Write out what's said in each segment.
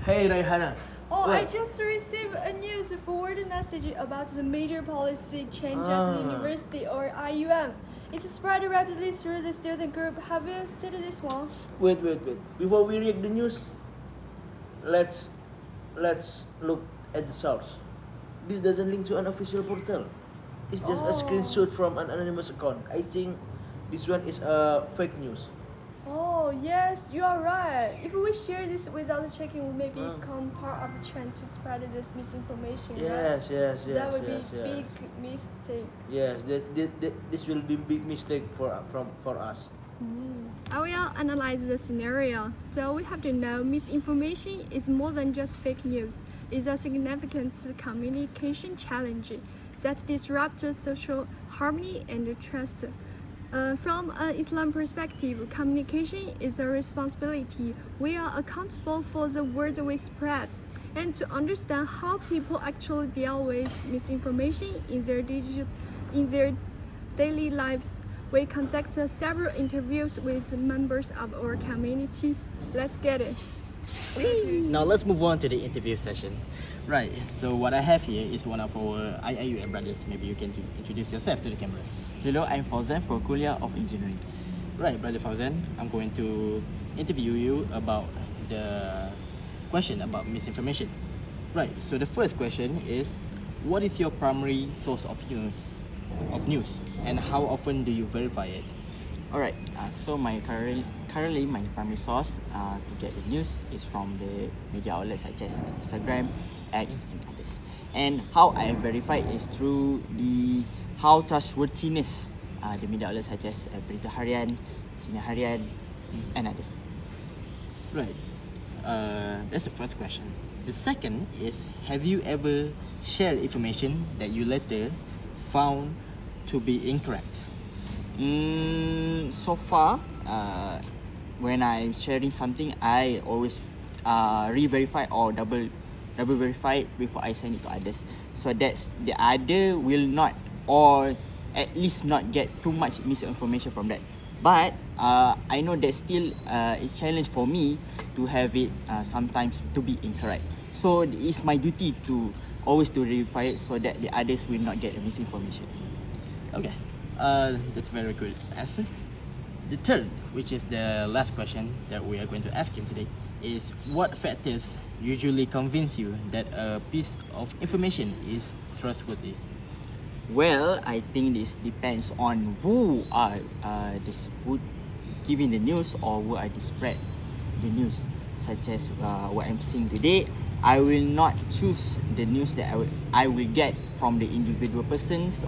Hey Raihana. Oh, I Well, just received a news forward message about the major policy change at the university or IUM. It's spread rapidly through the student group. Have you seen this one? wait. Before we read the news, let's let's look at the source. This doesn't link to an official portal. It's just a screenshot from an anonymous account. I think this one is a fake news. Oh, yes, you are right. If we share this without checking, we may Ah. become part of a trend to spread this misinformation. Yes, right? yes, yes, That would yes, be yes. big mistake. Yes, this will be big mistake for us. I will analyze the scenario. So we have to know misinformation is more than just fake news. It's a significant communication challenge that disrupts social harmony and trust. From an Islam perspective, communication is a responsibility. We are accountable for the words we spread. And to understand how people actually deal with misinformation in their daily lives, we conducted several interviews with members of our community. Let's get it. Now let's move on to the interview session. Right, so what I have here is one of our IIUM brothers. Maybe you can introduce yourself to the camera. Hello, I'm Fauzan from Kuliah of Engineering. Right, Brother Fauzan, I'm going to interview you about the question about misinformation. Right, so the first question is, what is your primary source of news, and how often do you verify it? Alright, so currently my primary source to get the news is from the media outlets such as Instagram, X, and others. And how I verify is through the how trustworthiness the media outlets such as Berita Harian, Sinar Harian, and others. Right, that's the first question. The second is, have you ever shared information that you later found to be incorrect? So far, when I'm sharing something, I always re-verify or double verify it before I send it to others, so that the other will not, or at least not get too much misinformation from that. But I know that still a challenge for me to have it sometimes to be incorrect. So it's my duty to always to verify it so that the others will not get misinformation. Okay, that's very good answer. The third, which is the last question that we are going to ask him today, is what factors usually convince you that a piece of information is trustworthy? Well, I think this depends on who are who giving the news or who are the spread the news. Such as what I'm seeing today, I will not choose the news that I will get from the individual persons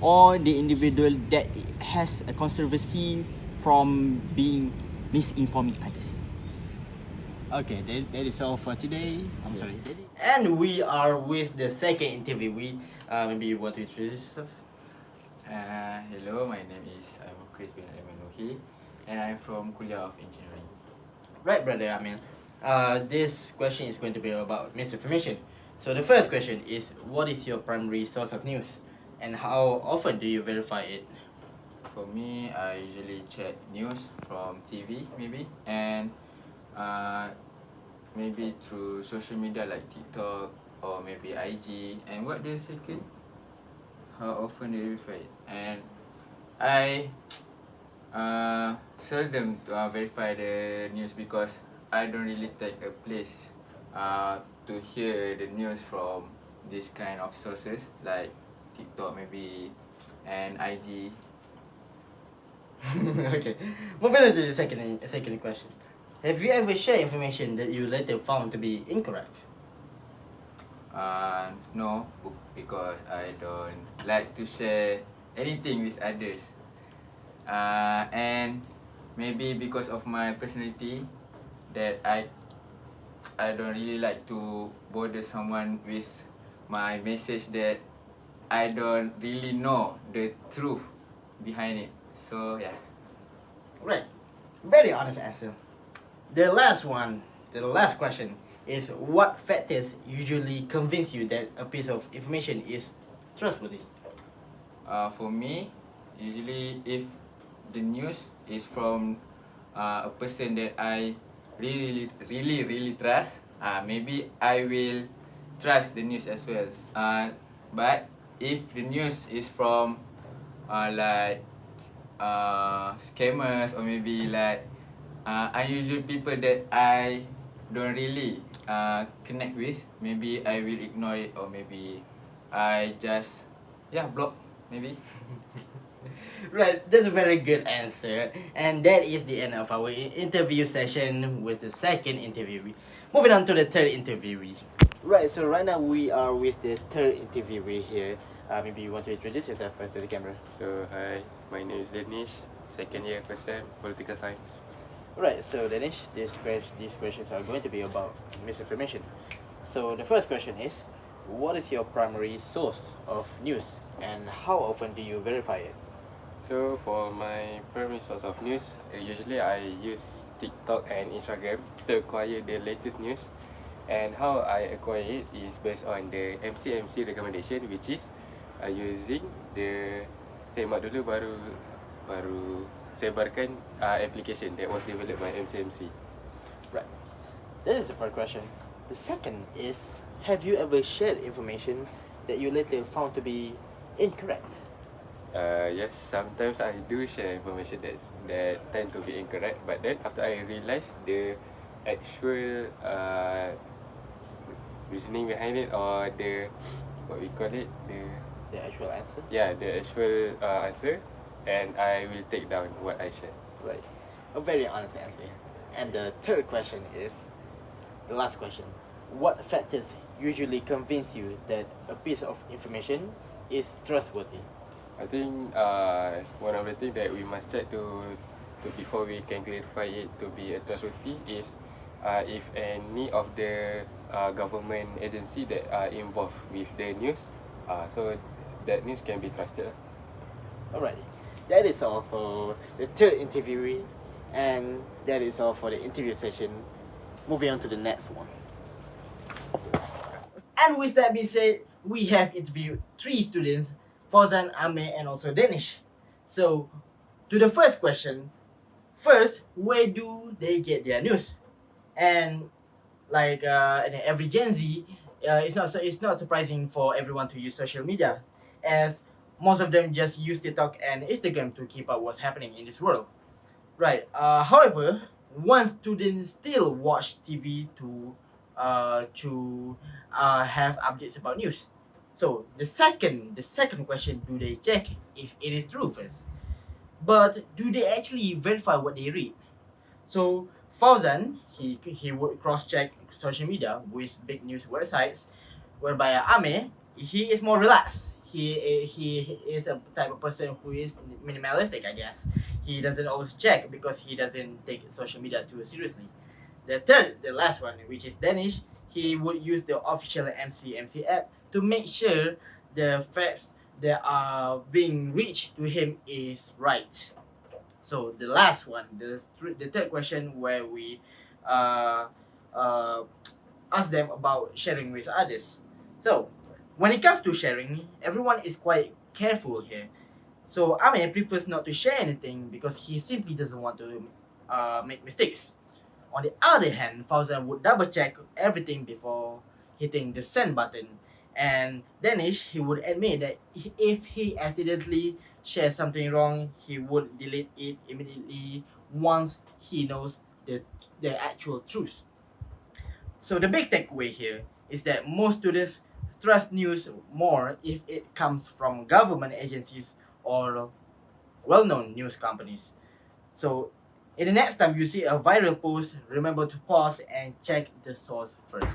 or the individual that has a controversy from being misinforming others. Okay, that is all for today. I'm sorry. And we are with the second interviewee. Maybe you want to introduce yourself? Hello, my name is Chris bin Emanuhi, and I'm from Kuliah of Engineering. Right, brother. This question is going to be about misinformation. So the first question is, what is your primary source of news, and how often do you verify it? For me, I usually check news from TV, maybe, and maybe through social media like TikTok or maybe IG. And what do you say, Kid? How often do you verify it? And I seldom verify the news because I don't really take a place to hear the news from this kind of sources like TikTok maybe and IG. Okay, moving on to the second question. Have you ever shared information that you later found to be incorrect? No, because I don't like to share anything with others. And maybe because of my personality that I don't really like to bother someone with my message that I don't really know the truth behind it. So yeah. Right, very honest answer. The last question is, what factors usually convince you that a piece of information is trustworthy? For me, usually if the news is from a person that I really trust, maybe I will trust the news as well. But if the news is from like scammers, or maybe like unusual people that I don't really connect with, maybe I will ignore it, or maybe I just block maybe. Right, that's a very good answer. And that is the end of our interview session with the second interviewee. Moving on to the third interviewee. Right, so right now we are with the third interviewee here. Maybe you want to introduce yourself first to the camera. So hi, my name is Danish, second year first sem, political science. Right, so Danish, these questions are going to be about misinformation. So the first question is, what is your primary source of news and how often do you verify it? So for my primary source of news, usually I use TikTok and Instagram to acquire the latest news. And how I acquire it is based on the MCMC recommendation, which is using the semak dulu baru sebarkan application that was developed by MCMC. Right, that is the first question. The second is, have you ever shared information that you later found to be incorrect? Yes, sometimes I do share information that tend to be incorrect, but then after I realize the actual reasoning behind it, or the what we call it, The actual answer? the actual answer, and I will take down what I shared. Right, a very honest answer. And the third question is, the last question. What factors usually convince you that a piece of information is trustworthy? I think one of the things that we must check to before we can clarify it to be a trustworthy is if any of the government agency that are involved with the news, so that news can be trusted. Alrighty, that is all for the third interviewee, and that is all for the interview session. Moving on to the next one. And with that being said, we have interviewed 3 students, Fauzan, Ame, and also Danish. So, to the first question, first, where do they get their news? And like in every Gen Z, it's not surprising for everyone to use social media, as most of them just use TikTok and Instagram to keep up what's happening in this world. Right. However, one student still watch TV to have updates about news. So the second question, do they check if it is true first? But do they actually verify what they read? So Fauzan, he would cross-check social media with big news websites, whereby Ame, he is more relaxed. He is a type of person who is minimalistic, I guess. He doesn't always check because he doesn't take social media too seriously. The last one, which is Danish, he would use the official MCMC app to make sure the facts that are being reached to him is right. So the last one, the third question, where we ask them about sharing with others. So when it comes to sharing, everyone is quite careful here. So Ame prefers not to share anything because he simply doesn't want to make mistakes. On the other hand, Fauzan would double check everything before hitting the send button. And Danish, he would admit that if he accidentally shares something wrong, he would delete it immediately once he knows the actual truth. So the big takeaway here is that most students trust news more if it comes from government agencies or well-known news companies. So in the next time you see a viral post, remember to pause and check the source first.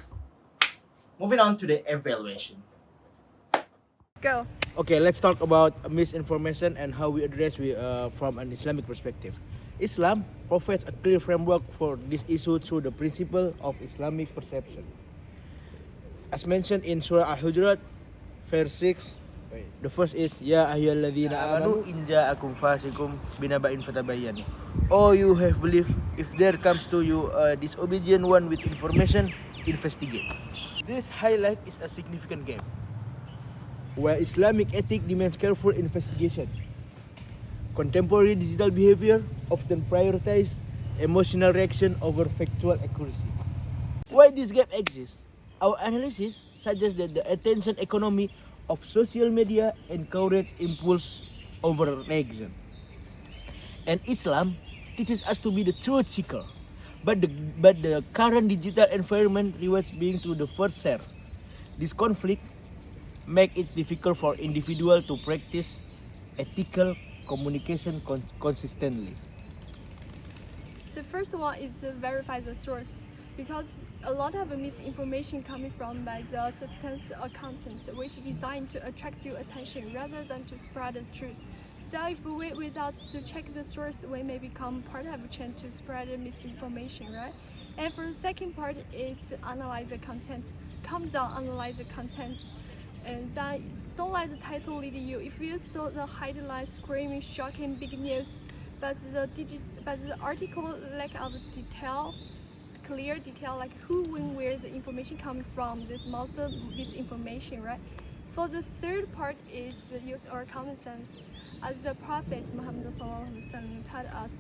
Moving on to the evaluation. Go. Okay, let's talk about misinformation and how we address from an Islamic perspective. Islam provides a clear framework for this issue through the principle of Islamic perception. As mentioned in Surah Al-Hujurat, verse 6, the first is Ya ayyuhalladzina amanu in ja'akum fasikum binaba'in fatabayyanu. Oh, you have believed, if there comes to you a disobedient one with information, investigate. This highlight is a significant gap, where Islamic ethic demands careful investigation. Contemporary digital behavior often prioritizes emotional reaction over factual accuracy. Why this gap exists? Our analysis suggests that the attention economy of social media encourages impulse over reaction. And Islam teaches us to be the truth seeker. But the current digital environment rewards being to the first share. This conflict makes it difficult for individuals to practice ethical communication consistently. So first of all is to verify the source, because a lot of misinformation coming from by the substance or content which is designed to attract your attention rather than to spread the truth. So if we wait without to check the source, we may become part of a trend to spread misinformation, right? And for the second part is to analyze the content. Calm down, analyze the content, and then don't let the title lead you. If you saw the headline screaming shocking big news, but the article lack of clear detail, like who, when, where the information coming from, this most of this information, right? For the third part is use our common sense. As the Prophet Muhammad taught us,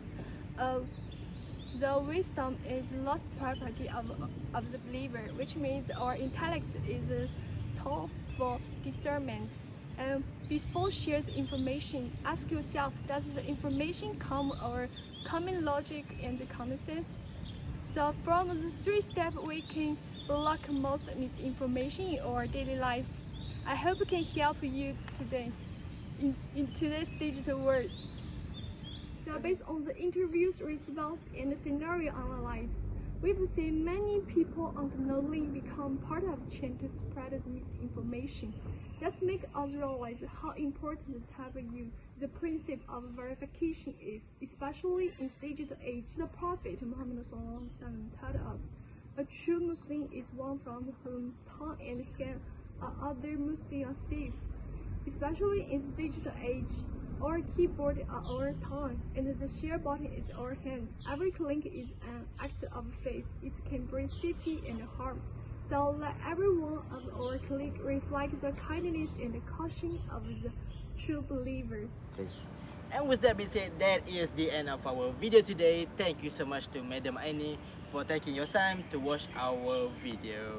the wisdom is lost property of the believer, which means our intellect is a tool for discernment. And before sharing information, ask yourself, does the information come or common logic and common sense? So from the 3 steps, we can block most misinformation in our daily life. I hope it can help you today in today's digital world. So based on the interviews response and the scenario analysis, we've seen many people unknowingly become part of a trend to spread the misinformation. That makes us realize how important the type of use the principle of verification is, especially in digital age. The Prophet Muhammad taught us, a true Muslim is one from whom tongue and hand are other Muslims are safe. Especially in digital age, our keyboard are our tongue, and the share button is our hands. Every click is an act of faith. It can bring safety and harm. So let every one of our click reflect the kindness and the caution of the true believers. And with that being said, that is the end of our video today. Thank you so much to Madam Aini for taking your time to watch our video.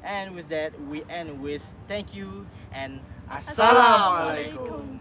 And with that, we end with thank you and Assalamualaikum.